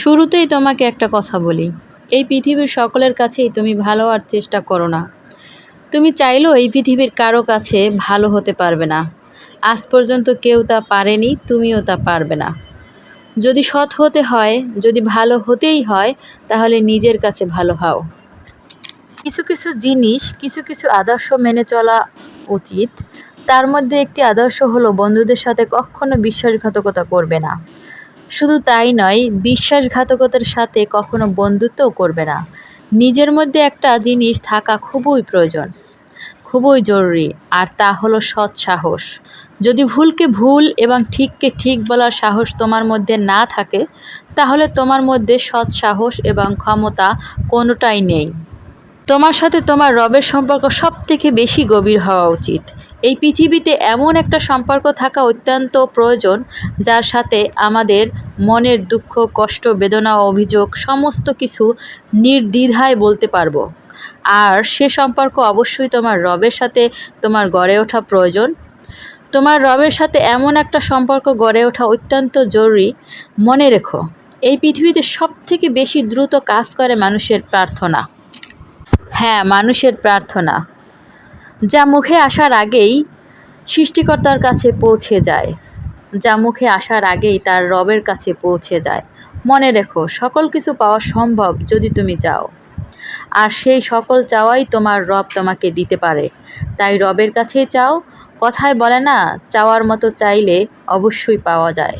শুরুতেই তোমাকে একটা কথা বলি, এই পৃথিবীর সকলের কাছেই তুমি ভালো হওয়ার চেষ্টা করো না। তুমি চাইলেও এই পৃথিবীর কারো কাছে ভালো হতে পারবে না। আজ পর্যন্ত কেউ তা পারেনি, তুমিও তা পারবে না। যদি সৎ হতে হয়, যদি ভালো হতেই হয়, তাহলে নিজের কাছে ভালো হও। কিছু কিছু জিনিস, কিছু কিছু আদর্শ মেনে চলা উচিত। তার মধ্যে একটি আদর্শ হলো বন্ধুদের সাথে কখনো বিশ্বাসঘাতকতা করবে না। শুধু তাই নয়, বিশ্বাসঘাতকতার সাথে কখনো বন্ধুত্বও করবে না। নিজের মধ্যে একটা জিনিস থাকা খুবই প্রয়োজন, খুবই জরুরি, আর তা হলো সৎ সাহস। যদি ভুলকে ভুল এবং ঠিককে ঠিক বলার সাহস তোমার মধ্যে না থাকে, তাহলে তোমার মধ্যে সৎ সাহস এবং ক্ষমতা কোনোটাই নেই। তোমার সাথে তোমার রবের সম্পর্ক সবথেকে বেশি গভীর হওয়া উচিত। এই পৃথিবীতে এমন একটা সম্পর্ক থাকা অত্যন্ত প্রয়োজন, যার সাথে আমাদের মনের দুঃখ, কষ্ট, বেদনা, অভিযোগ সমস্ত কিছু নির্দ্বিধায় বলতে পারবো। আর সে সম্পর্ক অবশ্যই তোমার রবের সাথে তোমার গড়ে ওঠা প্রয়োজন। তোমার রবের সাথে এমন একটা সম্পর্ক গড়ে ওঠা অত্যন্ত জরুরি। মনে রেখো, এই পৃথিবীতে সবথেকে বেশি দ্রুত কাজ করে মানুষের প্রার্থনা। হ্যাঁ, মানুষের প্রার্থনা, যা মুখে আসার আগেই সৃষ্টিকর্তার কাছে পৌঁছে যায়, যা মুখে আসার আগেই তার রবের কাছে পৌঁছে যায়। মনে রেখো, সকল কিছু পাওয়া সম্ভব যদি তুমি চাও, আর সেই সকল চাওয়াই তোমার রব তোমাকে দিতে পারে। তাই রবের কাছেই চাও। কথায় বলে না, চাওয়ার মতো চাইলে অবশ্যই পাওয়া যায়।